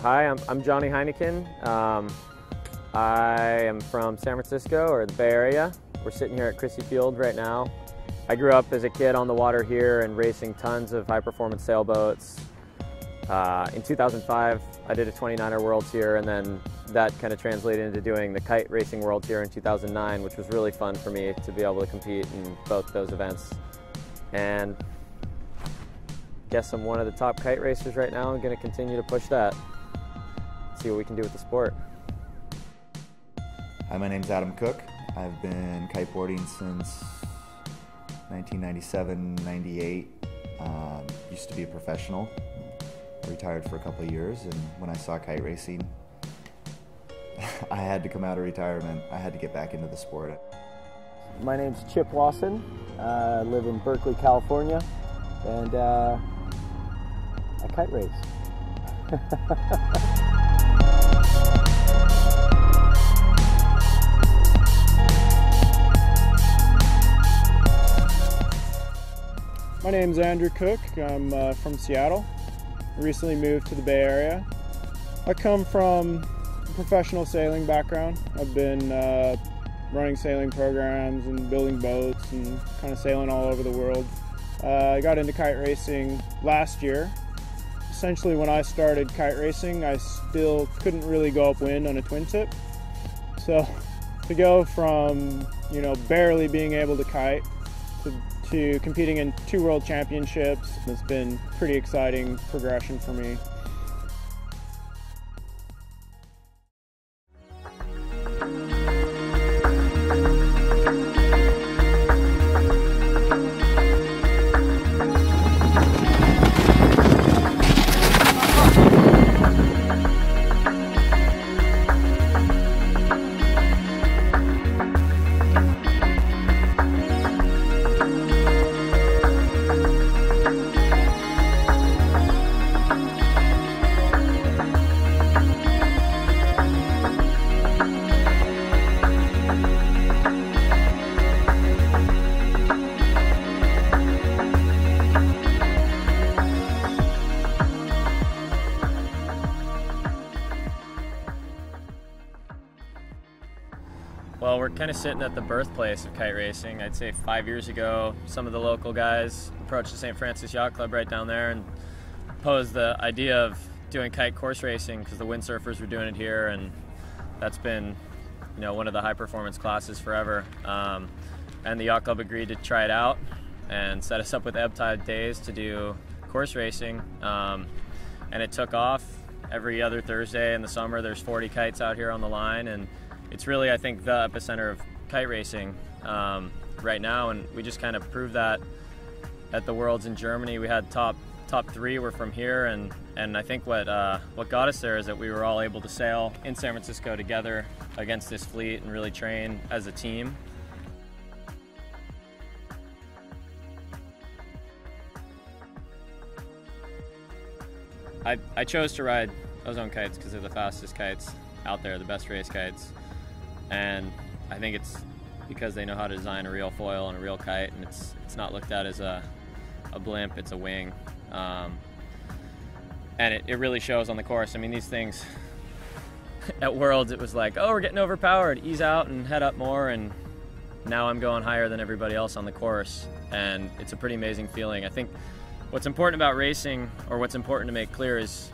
Hi, I'm Johnny Heineken. I am from San Francisco, or the Bay Area. We're sitting here at Crissy Field right now. I grew up as a kid on the water here and racing tons of high-performance sailboats. In 2005, I did a 29er Worlds here, and then that kind of translated into doing the kite racing Worlds here in 2009, which was really fun for me to be able to compete in both those events. And I guess I'm one of the top kite racers right now. I'm going to continue to push that, see what we can do with the sport. Hi, my name's Adam Koch. I've been kiteboarding since 1997-98. Used to be a professional. I retired for a couple of years, and when I saw kite racing, I had to come out of retirement. I had to get back into the sport. My name's Chip Lawson. I live in Berkeley, California, and I kite race. My name's Andrew Koch. I'm from Seattle. I recently moved to the Bay Area. I come from a professional sailing background. I've been running sailing programs and building boats and kind of sailing all over the world. I got into kite racing last year. Essentially, when I started kite racing, I still couldn't really go upwind on a twin tip. So to go from, barely being able to kite to competing in 2 world championships has been pretty exciting progression for me. Well, we're kind of sitting at the birthplace of kite racing. I'd say 5 years ago, some of the local guys approached the St. Francis Yacht Club right down there and posed the idea of doing kite course racing because the windsurfers were doing it here, and that's been, one of the high performance classes forever. And the yacht club agreed to try it out and set us up with ebb tide days to do course racing. And it took off. Every other Thursday in the summer, there's 40 kites out here on the line, and it's really, I think, the epicenter of kite racing right now, and we just kind of proved that at the Worlds in Germany. We had top 3 were from here, and I think what got us there is that we were all able to sail in San Francisco together against this fleet and really train as a team. I chose to ride Ozone Kites because they're the fastest kites out there, the best race kites. And I think it's because they know how to design a real foil and a real kite, and it's not looked at as a blimp, it's a wing. And it really shows on the course. I mean, these things, at Worlds it was like, oh, we're getting overpowered, ease out and head up more, and now I'm going higher than everybody else on the course, and it's a pretty amazing feeling. I think what's important about racing, or what's important to make clear is,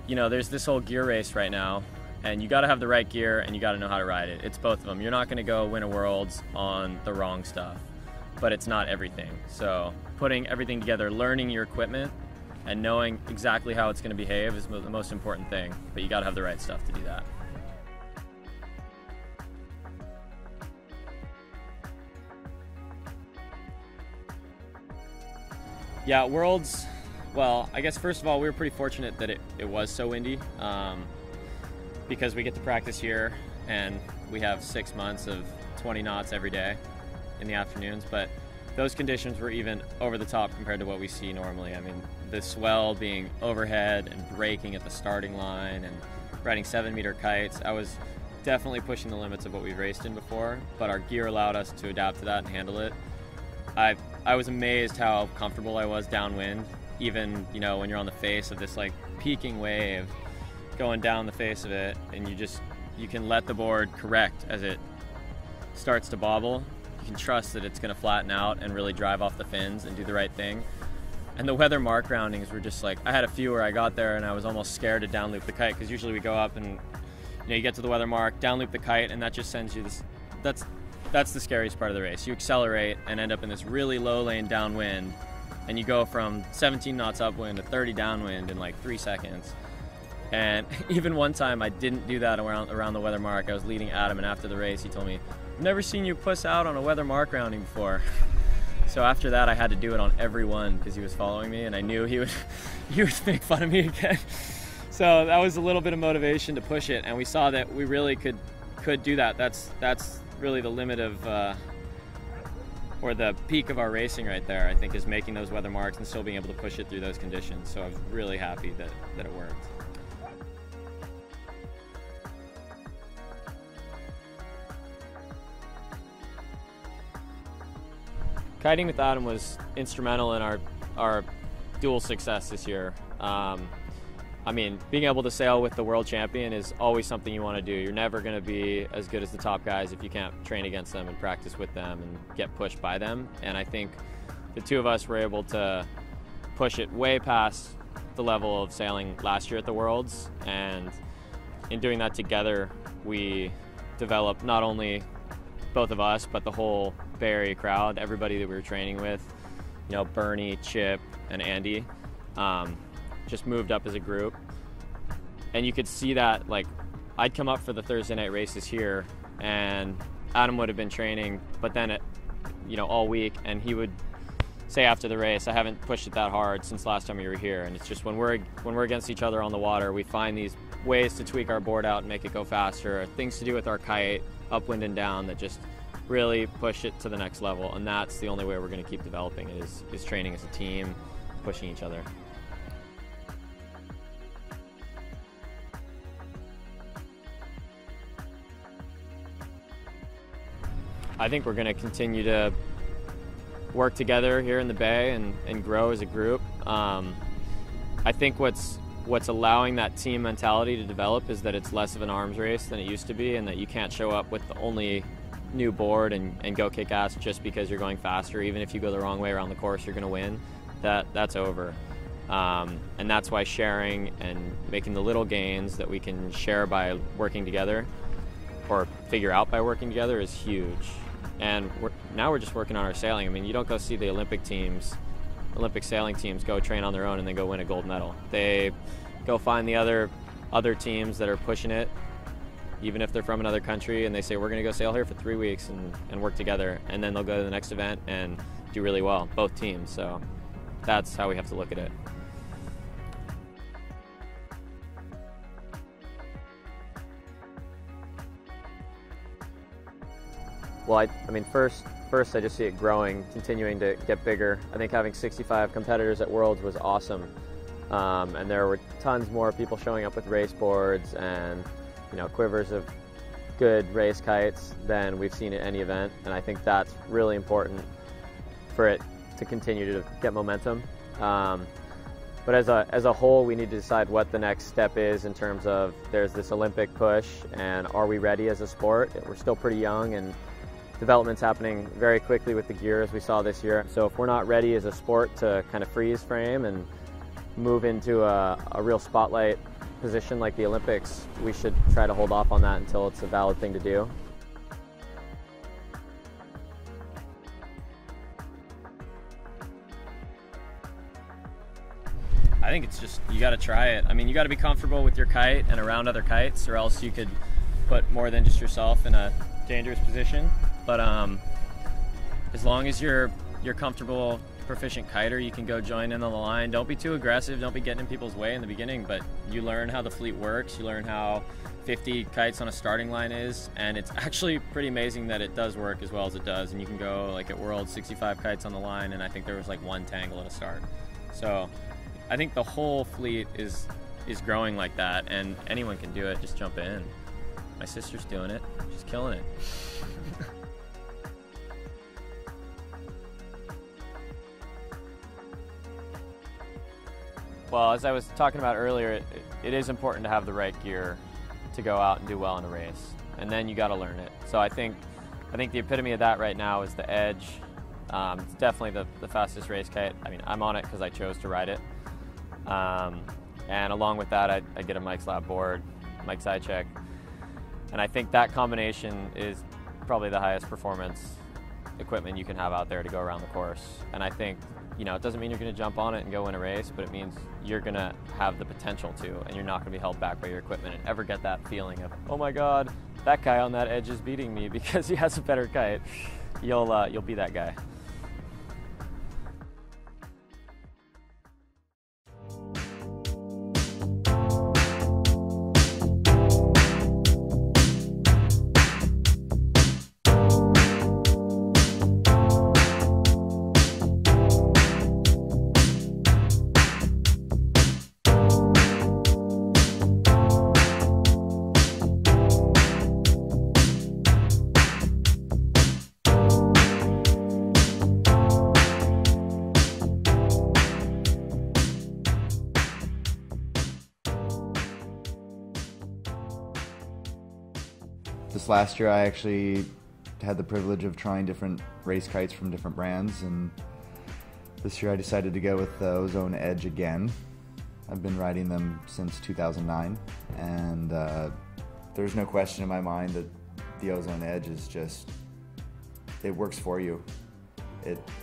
there's this whole gear race right now, and you got to have the right gear and you got to know how to ride it. It's both of them. You're not going to go win a Worlds on the wrong stuff, but it's not everything. So putting everything together, learning your equipment and knowing exactly how it's going to behave is the most important thing, but you got to have the right stuff to do that. Yeah, Worlds, well, I guess first of all, we were pretty fortunate that it was so windy, because we get to practice here and we have 6 months of 20 knots every day in the afternoons, but those conditions were even over the top compared to what we see normally. I mean, the swell being overhead and breaking at the starting line and riding 7-meter kites, I was definitely pushing the limits of what we've raced in before, but our gear allowed us to adapt to that and handle it. I was amazed how comfortable I was downwind, even when you're on the face of this like peaking wave. going down the face of it, and you can let the board correct as it starts to bobble. You can trust that it's going to flatten out and really drive off the fins and do the right thing. And the weather mark roundings were just like, I had a few where I got there and I was almost scared to down loop the kite, because usually we go up and you get to the weather mark, down loop the kite, and that just sends you this. That's the scariest part of the race. You accelerate and end up in this really low lane downwind, and you go from 17 knots upwind to 30 downwind in like 3 seconds. And even one time I didn't do that around the weather mark. I was leading Adam, and after the race he told me, I've never seen you puss out on a weather mark rounding before. So after that I had to do it on every one because he was following me, and I knew he would make fun of me again. So that was a little bit of motivation to push it, and we saw that we really could do that. That's really the limit of or the peak of our racing right there, I think, is making those weather marks and still being able to push it through those conditions. So I was really happy that it worked. Kiting with Adam was instrumental in our dual success this year. I mean, being able to sail with the world champion is always something you want to do. You're never going to be as good as the top guys if you can't train against them and practice with them and get pushed by them. And I think the two of us were able to push it way past the level of sailing last year at the Worlds. And in doing that together, we developed not only both of us, but the whole Bay Area crowd, everybody that we were training with, Bernie, Chip, and Andy. Just moved up as a group, and you could see that. Like, I'd come up for the Thursday night races here, and Adam would have been training, but then all week, and he would say after the race, I haven't pushed it that hard since last time we were here. And it's just when we're against each other on the water, we find these ways to tweak our board out and make it go faster, things to do with our kite, upwind and down, that just really push it to the next level. And that's the only way we're going to keep developing it, is training as a team, pushing each other. I think we're going to continue to work together here in the Bay and grow as a group. I think what's allowing that team mentality to develop is that it's less of an arms race than it used to be, and that you can't show up with the only new board and go kick ass just because you're going faster. Even if you go the wrong way around the course, you're going to win. That's over. And that's why sharing and making the little gains that we can share by working together, or figure out by working together, is huge. And now we're just working on our sailing. I mean, you don't go see the Olympic sailing teams go train on their own and then go win a gold medal. They go find the other teams that are pushing it, even if they're from another country, and they say, we're going to go sail here for 3 weeks and work together, and then they'll go to the next event and do really well, both teams. So that's how we have to look at it. Well, I mean, first I just see it growing, continuing to get bigger. I think having 65 competitors at Worlds was awesome. And there were tons more people showing up with race boards and, quivers of good race kites than we've seen at any event. And I think that's really important for it to continue to get momentum. But as a whole, we need to decide what the next step is in terms of, there's this Olympic push, and are we ready as a sport? We're still pretty young, and development's happening very quickly with the gear, as we saw this year. So if we're not ready as a sport to kind of freeze frame and move into a real spotlight position like the Olympics, we should try to hold off on that until it's a valid thing to do. I think it's just, you got to try it. I mean, you got to be comfortable with your kite and around other kites, or else you could put more than just yourself in a dangerous position. But as long as you're comfortable, proficient kiter, you can go join in on the line. Don't be too aggressive. Don't be getting in people's way in the beginning, but you learn how the fleet works. You learn how 50 kites on a starting line is, and it's actually pretty amazing that it does work as well as it does. And you can go, like at World, 65 kites on the line, and I think there was like 1 tangle at a start. So I think the whole fleet is growing like that, and anyone can do it. Just jump in. My sister's doing it. She's killing it. Well, as I was talking about earlier, it is important to have the right gear to go out and do well in a race, and then you got to learn it. So I think the epitome of that right now is the Edge. It's definitely the fastest race kite. I mean, I'm on it because I chose to ride it. And along with that, I get a Mike's Lab board, Mike's Eye Check, and I think that combination is probably the highest performance equipment you can have out there to go around the course. And I think, you know, it doesn't mean you're going to jump on it and go win a race, but it means you're going to have the potential to, and you're not going to be held back by your equipment and ever get that feeling of, oh my God, that guy on that edge is beating me because he has a better kite. You'll be that guy. This last year I actually had the privilege of trying different race kites from different brands, and this year I decided to go with the Ozone Edge again. I've been riding them since 2009, and there's no question in my mind that the Ozone Edge is just, it works for you.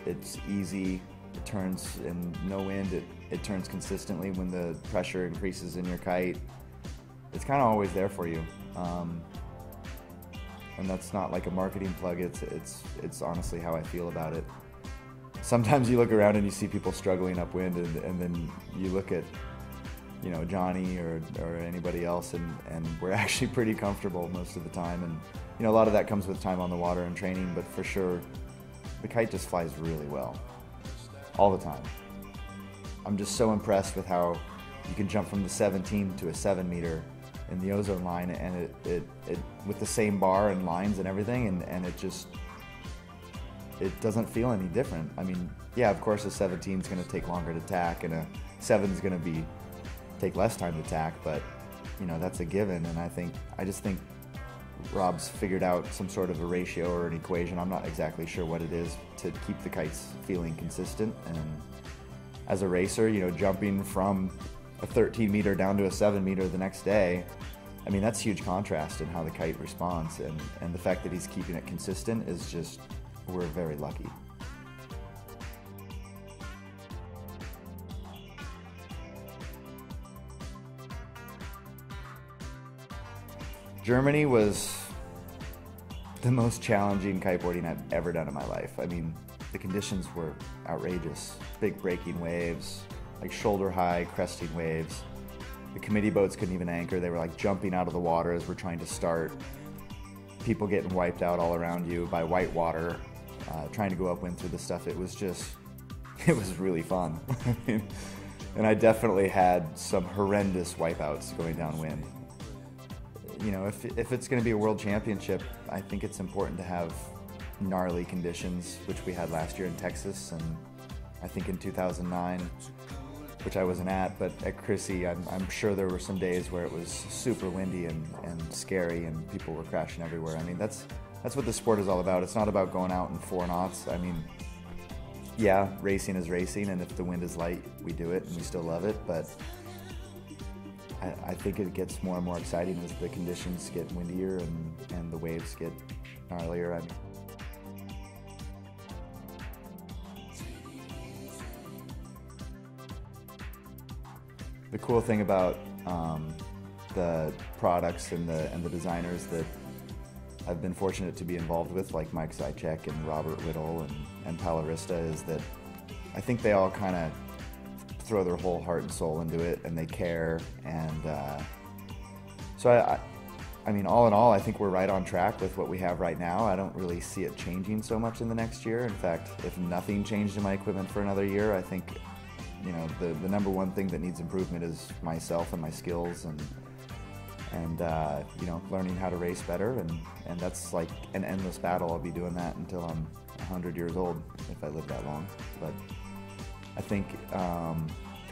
It's easy, it turns in no wind, it turns consistently when the pressure increases in your kite. It's kind of always there for you. And that's not like a marketing plug, it's honestly how I feel about it. Sometimes you look around and you see people struggling upwind, and then you look at, you know, Johnny or anybody else, and we're actually pretty comfortable most of the time. And you know, a lot of that comes with time on the water and training, but for sure, the kite just flies really well, all the time. I'm just so impressed with how you can jump from the 17 to a 7 meter in the Ozone line, and it with the same bar and lines and everything, and it doesn't feel any different. I mean, yeah, of course a 17 is going to take longer to tack, and a 7 is going to take less time to tack, but you know, that's a given. And I just think Rob's figured out some sort of a ratio or an equation, I'm not exactly sure what it is, to keep the kites feeling consistent. And as a racer, you know, jumping from a 13 meter down to a 7 meter the next day, I mean, that's huge contrast in how the kite responds, and the fact that he's keeping it consistent is just, we're very lucky. Germany was the most challenging kiteboarding I've ever done in my life. I mean, the conditions were outrageous. Big breaking waves, like shoulder high cresting waves. The committee boats couldn't even anchor. They were like jumping out of the water as we're trying to start. People getting wiped out all around you by white water, trying to go upwind through the stuff. It was really fun. And I definitely had some horrendous wipeouts going downwind. You know, if it's going to be a world championship, I think it's important to have gnarly conditions, which we had last year in Texas, and I think in 2009, which I wasn't at, but at Chrissy, I'm sure there were some days where it was super windy and scary, and people were crashing everywhere. I mean, that's what the sport is all about. It's not about going out in 4 knots. I mean, yeah, racing is racing, and if the wind is light, we do it, and we still love it, but I think it gets more and more exciting as the conditions get windier and the waves get gnarlier. The cool thing about the products and the designers that I've been fortunate to be involved with, like Mike Zychek and Robert Whittle and Palarista, is that I think they all kind of throw their whole heart and soul into it, and they care. And so I mean, all in all, I think we're right on track with what we have right now. I don't really see it changing so much in the next year. In fact, if nothing changed in my equipment for another year, I think, you know, the number one thing that needs improvement is myself and my skills, and you know, learning how to race better, and that's like an endless battle. I'll be doing that until I'm 100 years old, if I live that long. But I think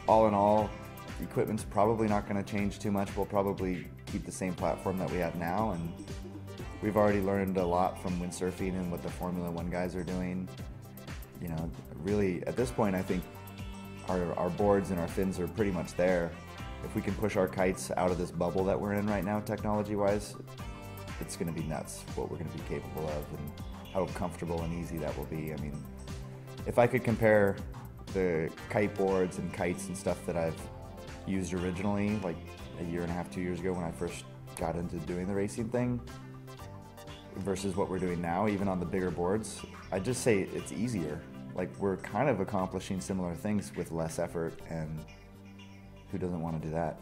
all in all, equipment's probably not going to change too much. We'll probably keep the same platform that we have now, and we've already learned a lot from windsurfing and what the Formula One guys are doing. You know, really, at this point, I think our boards and our fins are pretty much there. If we can push our kites out of this bubble that we're in right now, technology-wise, it's going to be nuts what we're going to be capable of and how comfortable and easy that will be. I mean, if I could compare the kiteboards and kites and stuff that I've used originally, like a year and a half, 2 years ago when I first got into doing the racing thing, versus what we're doing now, even on the bigger boards, I'd just say it's easier. Like, we're kind of accomplishing similar things with less effort, and who doesn't want to do that?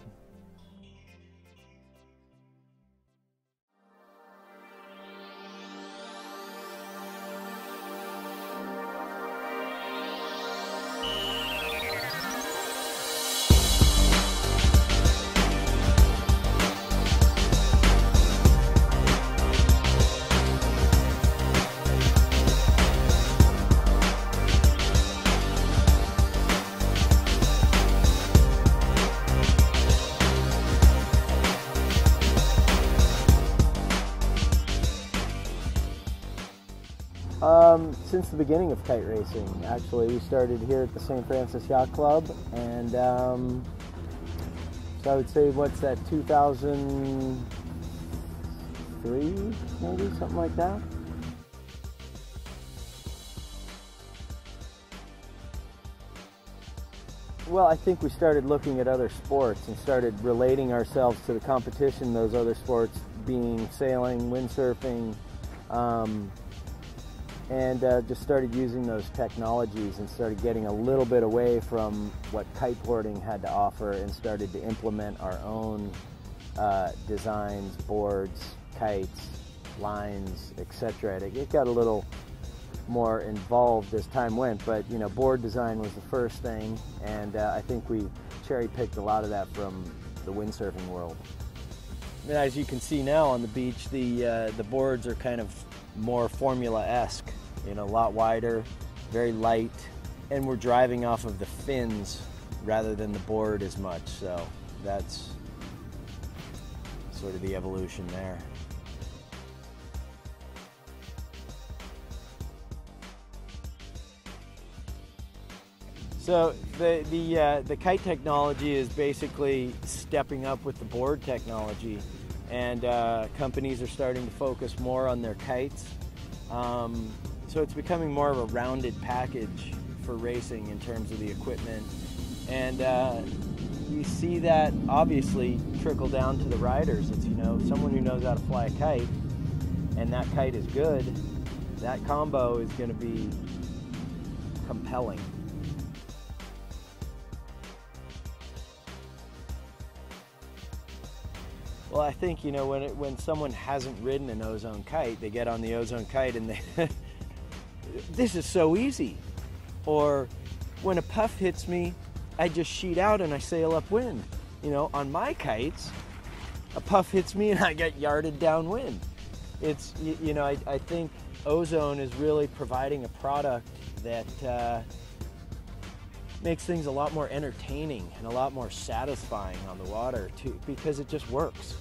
Since the beginning of kite racing, actually, we started here at the San Francis Yacht Club, and so I would say, what's that, 2003, maybe, something like that? Well, I think we started looking at other sports and started relating ourselves to the competition, those other sports being sailing, windsurfing, and just started using those technologies and started getting a little bit away from what kiteboarding had to offer and started to implement our own designs, boards, kites, lines, etc. It got a little more involved as time went, but you know, board design was the first thing, and I think we cherry-picked a lot of that from the windsurfing world. And as you can see now on the beach, the boards are kind of more Formula-esque, you know, a lot wider, very light, and we're driving off of the fins rather than the board as much, so that's sort of the evolution there. So the kite technology is basically stepping up with the board technology, and companies are starting to focus more on their kites. So it's becoming more of a rounded package for racing in terms of the equipment, and you see that obviously trickle down to the riders. It's, you know, someone who knows how to fly a kite, and that kite is good, that combo is going to be compelling. Well, I think, you know, when someone hasn't ridden an Ozone kite, they get on the Ozone kite and they, this is so easy. Or when a puff hits me, I just sheet out and I sail upwind. You know, on my kites, a puff hits me and I get yarded downwind. It's, you know, I think Ozone is really providing a product that makes things a lot more entertaining and a lot more satisfying on the water too, because it just works.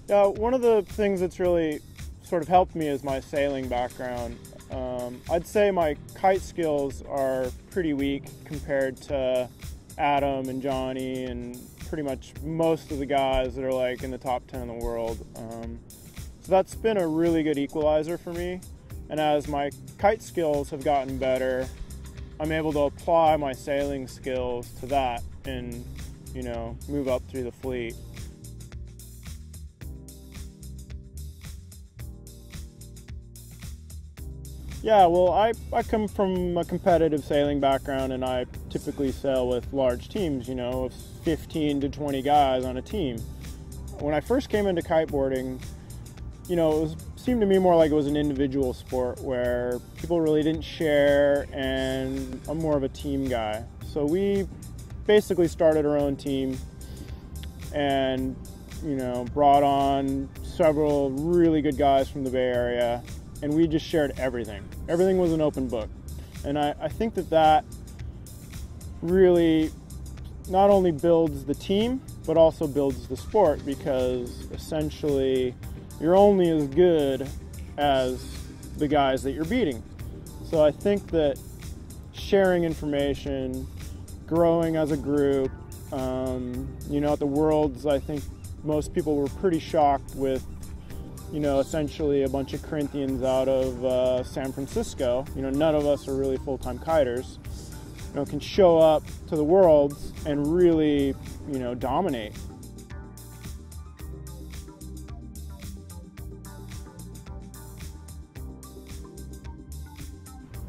Yeah, one of the things that's really sort of helped me is my sailing background. I'd say my kite skills are pretty weak compared to Adam and Johnny and pretty much most of the guys that are like in the top 10 in the world. So that's been a really good equalizer for me. And as my kite skills have gotten better, I'm able to apply my sailing skills to that and, you know, move up through the fleet. Yeah, well, I come from a competitive sailing background, and I typically sail with large teams, you know, of 15 to 20 guys on a team. When I first came into kiteboarding, you know, it seemed to me more like it was an individual sport where people really didn't share, and I'm more of a team guy. So we basically started our own team, and brought on several really good guys from the Bay Area, and we just shared everything. Everything was an open book. And I think that really not only builds the team, but also builds the sport, because essentially you're only as good as the guys that you're beating. So I think that sharing information, growing as a group, at the Worlds, I think most people were pretty shocked with, essentially a bunch of Corinthians out of San Francisco. None of us are really full-time kiters, can show up to the Worlds and really, dominate.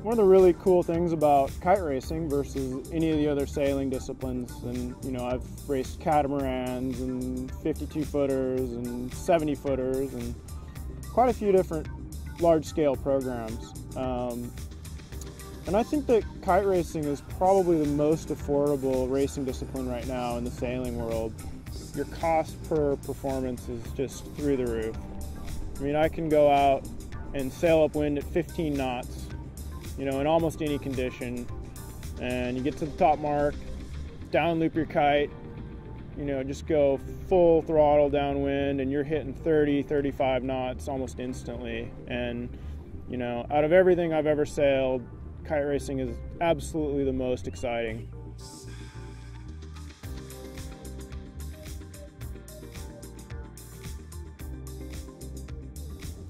One of the really cool things about kite racing versus any of the other sailing disciplines, and I've raced catamarans and 52-footers and 70-footers and quite a few different large-scale programs. And I think that kite racing is probably the most affordable racing discipline right now in the sailing world. Your cost per performance is just through the roof. I can go out and sail upwind at 15 knots, in almost any condition, and you get to the top mark, down loop your kite, just go full throttle downwind, and you're hitting 30, 35 knots almost instantly. And, out of everything I've ever sailed, kite racing is absolutely the most exciting.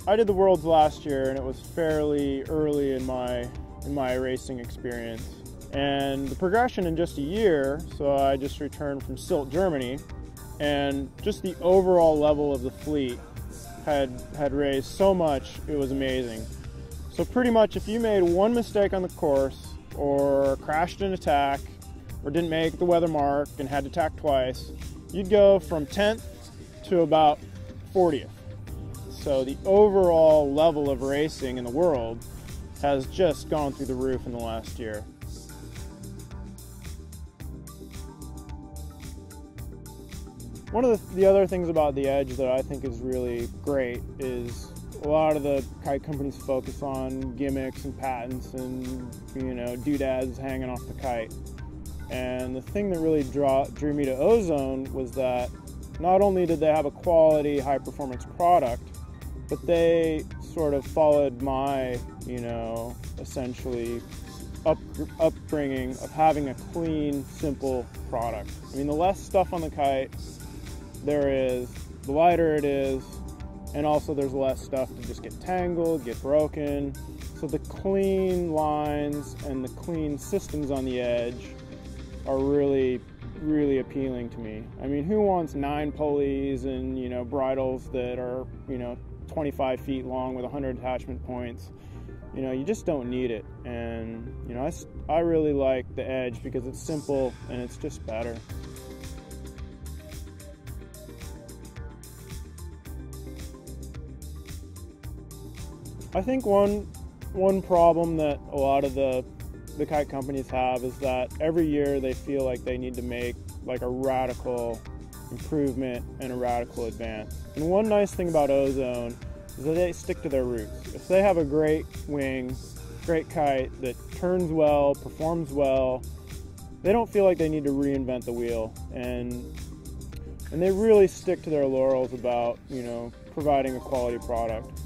I did the Worlds last year, and it was fairly early in my racing experience. And the progression in just a year, so I just returned from Sylt, Germany, and just the overall level of the fleet had raised so much, it was amazing. So pretty much if you made one mistake on the course, or crashed an attack, or didn't make the weather mark and had to tack twice, you'd go from 10th to about 40th. So the overall level of racing in the world has just gone through the roof in the last year. One of the other things about the Edge that I think is really great is a lot of the kite companies focus on gimmicks and patents and, doodads hanging off the kite. And the thing that really drew me to Ozone was that not only did they have a quality, high-performance product, but they sort of followed my, essentially upbringing of having a clean, simple product. The less stuff on the kite there is, the lighter it is, and also there's less stuff to just get tangled, get broken. So the clean lines and the clean systems on the Edge are really, really appealing to me. Who wants 9 pulleys and, bridles that are, 25 feet long with 100 attachment points? You just don't need it. And, I really like the Edge because it's simple and it's just better. I think one problem that a lot of the kite companies have is that every year they feel like they need to make like a radical improvement and a radical advance. And one nice thing about Ozone is that they stick to their roots. If they have a great wing, great kite that turns well, performs well, they don't feel like they need to reinvent the wheel. And they really stick to their laurels about, providing a quality product.